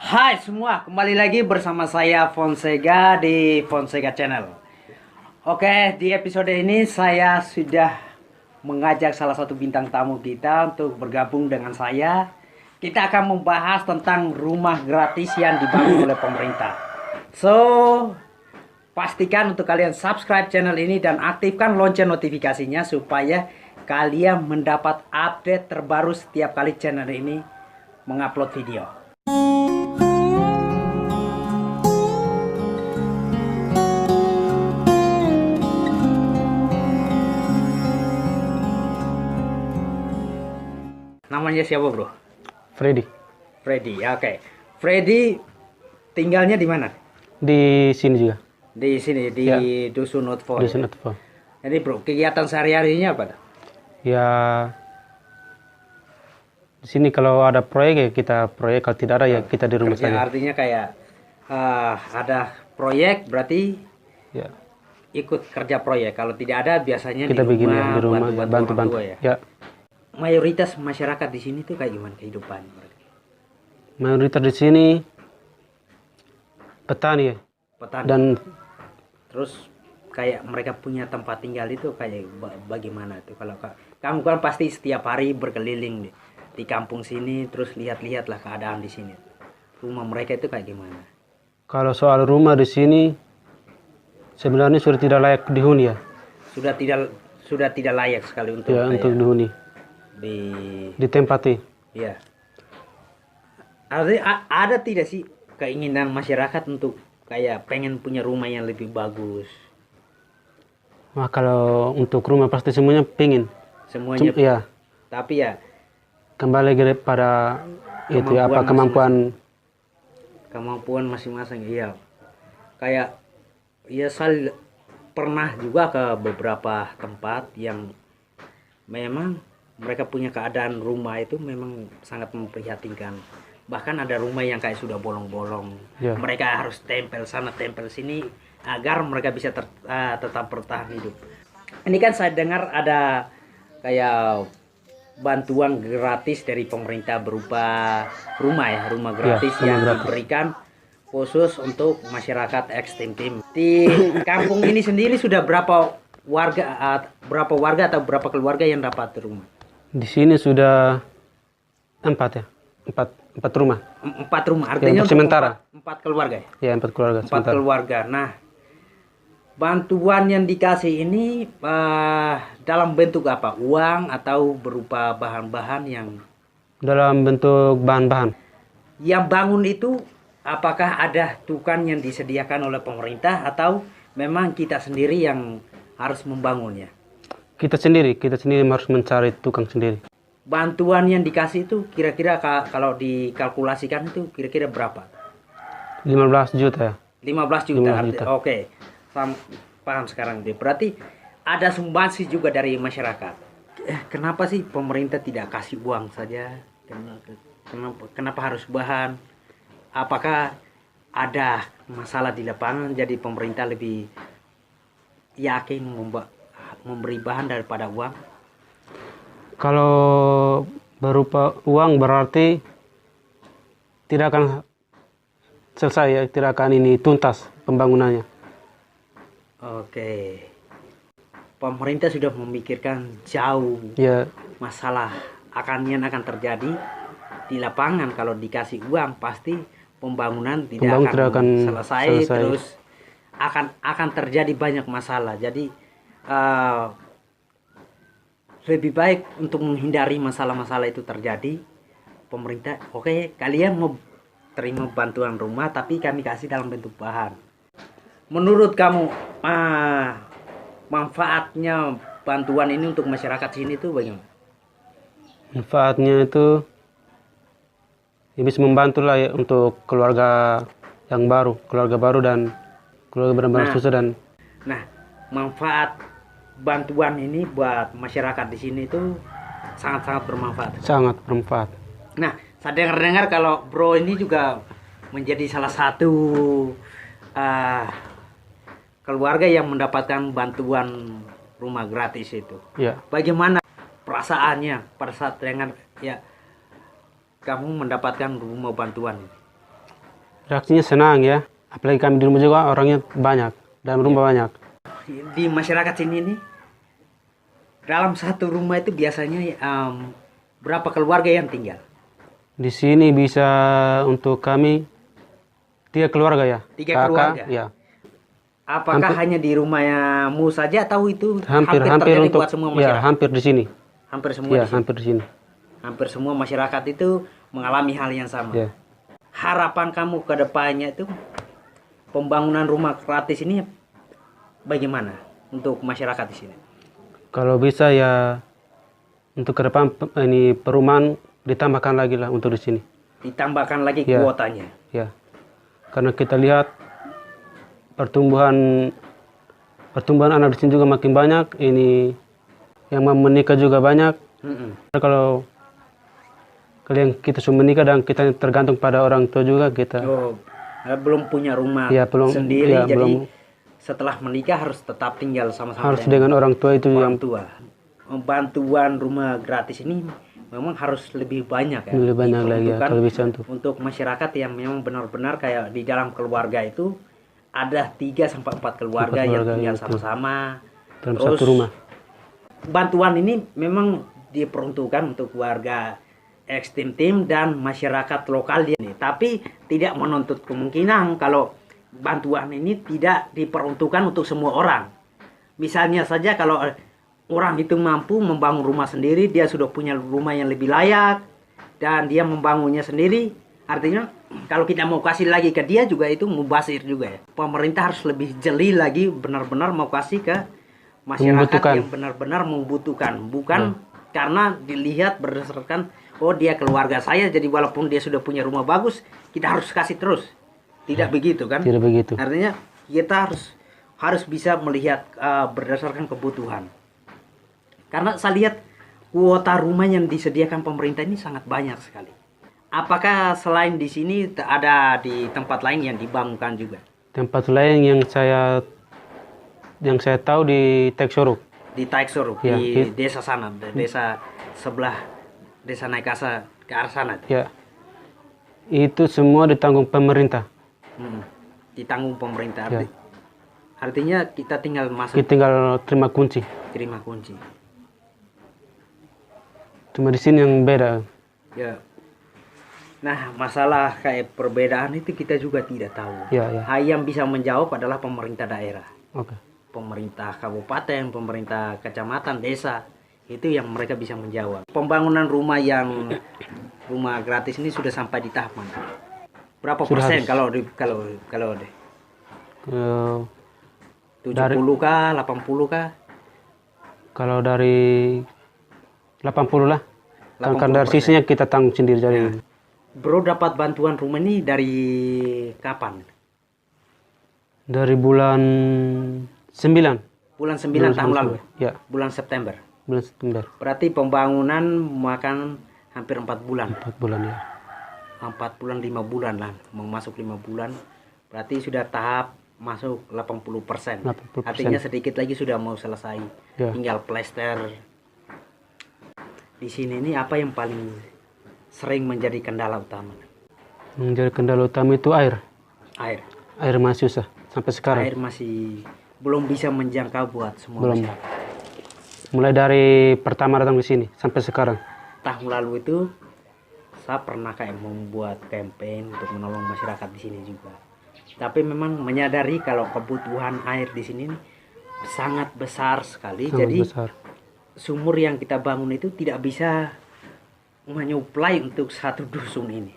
Hai semua, kembali lagi bersama saya Fonsega di Fonsega Channel. Oke, di episode ini saya sudah mengajak salah satu bintang tamu kita untuk bergabung dengan saya. Kita akan membahas tentang rumah gratis yang dibangun oleh pemerintah. So, pastikan untuk kalian subscribe channel ini dan aktifkan lonceng notifikasinya supaya kalian mendapat update terbaru setiap kali channel ini mengupload video. Namanya siapa, bro? Freddy. Freddy, ya, oke. Freddy tinggalnya di mana? Di sini juga. Di sini, di Ya. Dusun Notvo. Di sini tuh. Jadi, bro, kegiatan sehari-harinya apa? Ya, di sini kalau ada proyek ya kita proyek, kalau tidak ada ya kita di rumah Kerja saja. artinya kayak ada proyek, berarti Ya, ikut kerja proyek. Kalau tidak ada, biasanya kita bikin ya di rumah bantu-bantu orang bantu-bantu. tua ya. Ya, Mayoritas masyarakat di sini tuh kayak gimana kehidupan mereka? mayoritas di sini petani ya. Petani. Dan Terus kayak mereka punya tempat tinggal itu kayak bagaimana tuh? Kalau kamu kan pasti setiap hari berkeliling di kampung sini, terus lihat-lihatlah keadaan di sini. Rumah mereka itu kayak gimana? kalau soal rumah di sini sebenarnya sudah tidak layak dihuni ya. Sudah tidak layak sekali untuk Ya, untuk dihuni. di Ditempati. ya. Ada tidak sih keinginan masyarakat untuk kayak pengen punya rumah yang lebih bagus? Nah, kalau untuk rumah pasti semuanya pingin. Semuanya. Ya, Tapi ya kembali pada itu ya, apa Kemampuan kemampuan masing-masing, iya. Kayak ya saya pernah juga ke beberapa tempat yang memang mereka punya keadaan rumah itu memang sangat memprihatinkan. Bahkan ada rumah yang kayak sudah bolong-bolong. Ya. Mereka harus tempel sana tempel sini agar mereka bisa tetap bertahan hidup. Ini kan saya dengar ada kayak bantuan gratis dari pemerintah berupa rumah gratis rumah yang gratis. diberikan khusus untuk masyarakat ekstrim. Di kampung ini sendiri sudah berapa warga atau berapa keluarga yang dapat rumah? Di sini sudah 4 ya. 4 rumah. 4 rumah, artinya untuk sementara. 4 keluarga ya? Ya, 4 keluarga 4 sementara. keluarga. Nah, bantuan yang dikasih ini dalam bentuk apa? Uang atau berupa bahan-bahan yang Dalam bentuk bahan-bahan. bangun itu, apakah ada tukang yang disediakan oleh pemerintah atau memang kita sendiri yang harus membangunnya? Kita sendiri harus mencari tukang sendiri. Bantuan yang dikasih itu kira-kira kalau dikalkulasikan itu kira-kira berapa? 15 juta ya. 15 juta. 15 juta. Oke. Paham sekarang deh. Berarti ada sumbangsi juga dari masyarakat. Kenapa sih pemerintah tidak kasih uang saja? Kenapa harus bahan? Apakah ada masalah di lapangan jadi pemerintah lebih yakin memberi bahan daripada uang? Kalau berupa uang berarti tidak akan selesai ya, tidak akan ini tuntas pembangunannya. Oke. Pemerintah sudah memikirkan jauh Ya, masalah yang akan terjadi di lapangan. Kalau dikasih uang pasti pembangunan tidak akan selesai. Terus akan terjadi banyak masalah. Jadi lebih baik untuk menghindari masalah-masalah itu terjadi, pemerintah oke, kalian mau terima bantuan rumah tapi kami kasih dalam bentuk bahan. Menurut kamu manfaatnya bantuan ini untuk masyarakat sini tuh bagaimana? manfaatnya itu ya bisa membantu lah ya untuk keluarga baru dan keluarga benar-benar susah. Dan Manfaat bantuan ini buat masyarakat di sini itu sangat-sangat bermanfaat. sangat bermanfaat. Nah, saya dengar-dengar kalau bro ini juga menjadi salah satu keluarga yang mendapatkan bantuan rumah gratis itu. Ya, Bagaimana perasaannya pada saat dengar ya kamu mendapatkan rumah bantuan? reaksinya senang ya. Apalagi kami di rumah juga orangnya banyak, dalam rumah banyak. Di masyarakat sini nih, dalam satu rumah itu biasanya berapa keluarga yang tinggal? Di sini bisa untuk kami 3 keluarga ya. 3 Kakak, keluarga. ya. Apakah hanya di rumahmu saja atau itu Hampir terjadi untuk buat semua ya, masyarakat? hampir di sini. Hampir semua Ya, di sini. hampir di sini. Hampir semua masyarakat itu mengalami hal yang sama. Ya. Harapan kamu ke depannya itu pembangunan rumah gratis ini bagaimana untuk masyarakat di sini? Kalau bisa ya untuk ke depan ini perumahan ditambahkan lagi lah untuk di sini. Ditambahkan lagi Ya. kuotanya. Ya. Karena kita lihat pertumbuhan anak di sini juga makin banyak. Ini yang mau menikah juga banyak. Kalau kalian kita sudah menikah dan kita tergantung pada orang tua juga kita. Oh, belum punya rumah Ya, belum, sendiri, ya, jadi belum. setelah menikah harus tetap tinggal sama-sama Harus dengan orang tua itu orang yang tua. Bantuan rumah gratis ini memang harus lebih banyak ya. lebih banyak lagi ya, diperuntukkan kalau bisa untuk masyarakat yang memang benar-benar kayak di dalam keluarga itu ada 3-4 keluarga yang keluarga, tinggal iya, sama-sama. dalam Terus, satu rumah. bantuan ini memang diperuntukkan untuk warga ekstrim dan masyarakat lokal di sini, tapi tidak menuntut kemungkinan kalau bantuan ini tidak diperuntukkan untuk semua orang. Misalnya saja kalau orang itu mampu membangun rumah sendiri, dia sudah punya rumah yang lebih layak dan dia membangunnya sendiri, artinya kalau kita mau kasih lagi ke dia juga itu mubazir juga ya. Pemerintah harus lebih jeli lagi, benar-benar mau kasih ke masyarakat yang benar-benar membutuhkan, bukan karena dilihat berdasarkan oh dia keluarga saya, jadi walaupun dia sudah punya rumah bagus kita harus kasih terus. Tidak begitu kan? Tidak begitu. Artinya kita harus bisa melihat berdasarkan kebutuhan. Karena saya lihat kuota rumah yang disediakan pemerintah ini sangat banyak sekali. Apakah selain di sini ada di tempat lain yang dibangunkan juga? Tempat lain yang saya tahu di Teksoruk. Di Taiksoruk, Ya, di desa sana, desa sebelah desa Naikasa ke arah sana. Ya. Itu semua ditanggung pemerintah. Ditanggung pemerintah. Ya. Artinya kita tinggal masuk, Kita tinggal terima kunci. terima kunci. Cuma di sini yang beda. Ya. Nah, masalah kayak perbedaan itu kita juga tidak tahu. Ya, ya. Yang bisa menjawab adalah pemerintah daerah. Oke. Pemerintah kabupaten, pemerintah kecamatan, desa, itu yang mereka bisa menjawab. Pembangunan rumah gratis ini sudah sampai di tahap mana? Berapa Sudah persen habis. kalau 70 Dari- kah, 80 kah? Kalau dari 80 lah. Kan dari 80%. sisinya kita tanggung sendiri dari. Bro dapat bantuan rumah ini dari kapan? Dari bulan 9. Bulan 9 tahun lalu. Ya, Bulan September. bulan September. Berarti pembangunan makan hampir 4 bulan. 4 bulan ya. 4 bulan 5 bulan lah, mau masuk 5 bulan. Berarti sudah tahap masuk 80%. 80%. Artinya sedikit lagi sudah mau selesai. Ya. Tinggal plester. Di sini ini apa yang paling sering menjadi kendala utama? Menjadi kendala utama itu air. Air. Air masih susah sampai sekarang. Air masih belum bisa menjangkau buat semua Belum. masyarakat. Mulai dari pertama datang ke sini sampai sekarang. Tahun lalu itu saya pernah kayak membuat campaign untuk menolong masyarakat di sini juga. Tapi memang menyadari kalau kebutuhan air di sini sangat besar sekali. Sangat Jadi besar. sumur yang kita bangun itu tidak bisa menyuplai untuk satu dusun ini.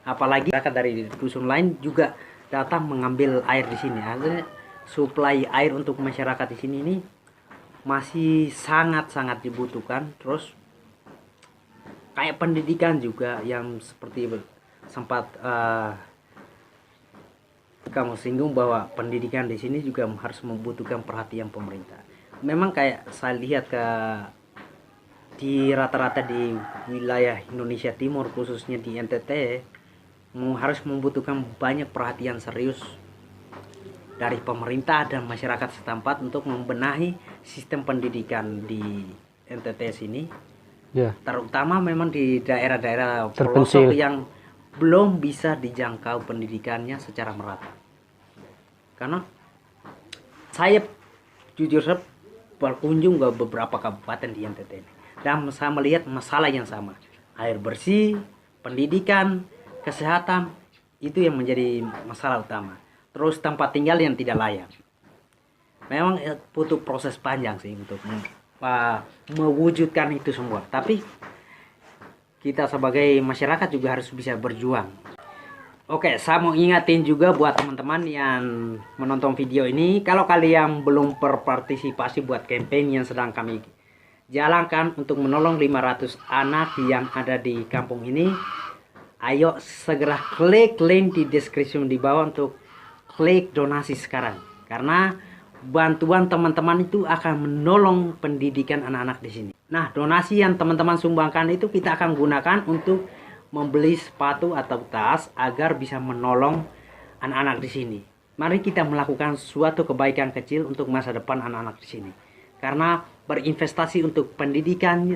Apalagi masyarakat dari dusun lain juga datang mengambil air di sini. Artinya suplai air untuk masyarakat di sini ini masih sangat-sangat dibutuhkan. Terus kayak pendidikan juga yang seperti sempat kamu singgung bahwa pendidikan di sini juga harus membutuhkan perhatian pemerintah. Memang kayak saya lihat di rata-rata di wilayah Indonesia Timur khususnya di NTT harus membutuhkan banyak perhatian serius dari pemerintah dan masyarakat setempat untuk membenahi sistem pendidikan di NTT sini. Ya. Terutama memang di daerah-daerah Terpencil. pelosok yang belum bisa dijangkau pendidikannya secara merata. Karena saya jujur saya berkunjung ke beberapa kabupaten di NTT ini, dan saya melihat masalah yang sama. Air bersih, pendidikan, kesehatan, itu yang menjadi masalah utama. Terus tempat tinggal yang tidak layak. Memang butuh proses panjang sih untuk mewujudkan itu semua. Tapi kita sebagai masyarakat juga harus bisa berjuang. Oke, saya mau ingatin juga buat teman-teman yang menonton video ini, kalau kalian belum berpartisipasi buat campaign yang sedang kami jalankan untuk menolong 500 anak yang ada di kampung ini, ayo segera klik link di deskripsi di bawah untuk klik donasi sekarang. Karena bantuan teman-teman itu akan menolong pendidikan anak-anak di sini. Nah, donasi yang teman-teman sumbangkan itu kita akan gunakan untuk membeli sepatu atau tas agar bisa menolong anak-anak di sini. Mari kita melakukan suatu kebaikan kecil untuk masa depan anak-anak di sini. Karena berinvestasi untuk pendidikan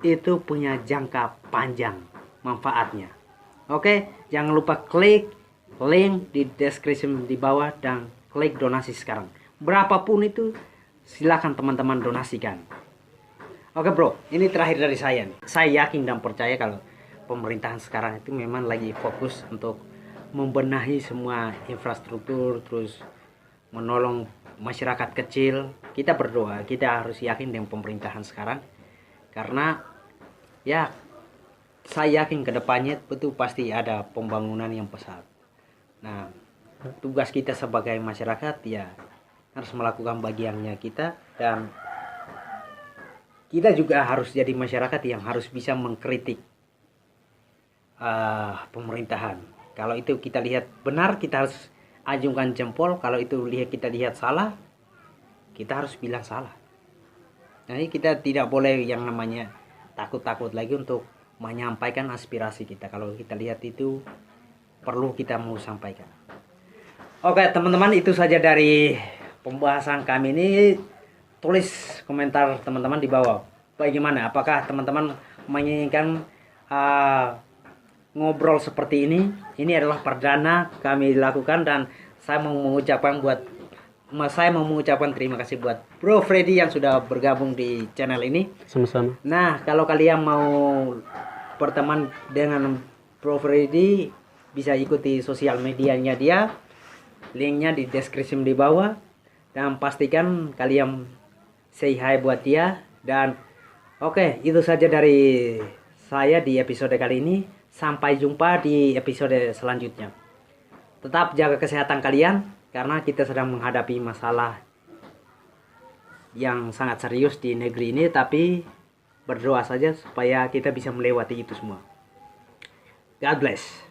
itu punya jangka panjang manfaatnya. Oke, jangan lupa klik link di deskripsi di bawah dan klik donasi sekarang. Berapapun itu silakan teman-teman donasikan. Oke bro, ini terakhir dari saya nih. Saya yakin dan percaya kalau pemerintahan sekarang itu memang lagi fokus untuk membenahi semua infrastruktur, terus menolong masyarakat kecil. Kita berdoa, kita harus yakin dengan pemerintahan sekarang, karena ya saya yakin kedepannya betul pasti ada pembangunan yang pesat. Nah, tugas kita sebagai masyarakat ya harus melakukan bagiannya kita, dan kita juga harus jadi masyarakat yang harus bisa mengkritik pemerintahan. Kalau itu kita lihat benar, kita harus ajungkan jempol. Kalau itu kita lihat salah, kita harus bilang salah. Jadi kita tidak boleh yang namanya takut-takut lagi untuk menyampaikan aspirasi kita. Kalau kita lihat itu perlu kita mau sampaikan. Oke teman-teman, itu saja dari pembahasan kami ini. Tulis komentar teman-teman di bawah. Bagaimana? Apakah teman-teman menginginkan ngobrol seperti ini? Ini adalah perdana kami lakukan, dan saya mau mengucapkan terima kasih buat Bro Freddy yang sudah bergabung di channel ini. Sama-sama. Nah, kalau kalian mau berteman dengan Bro Freddy, bisa ikuti sosial medianya dia. Linknya di deskripsi di bawah. Dan pastikan kalian say hi buat dia. Dan oke, itu saja dari saya di episode kali ini. Sampai jumpa di episode selanjutnya. Tetap jaga kesehatan kalian, karena kita sedang menghadapi masalah yang sangat serius di negeri ini. Tapi berdoa saja supaya kita bisa melewati itu semua. God bless.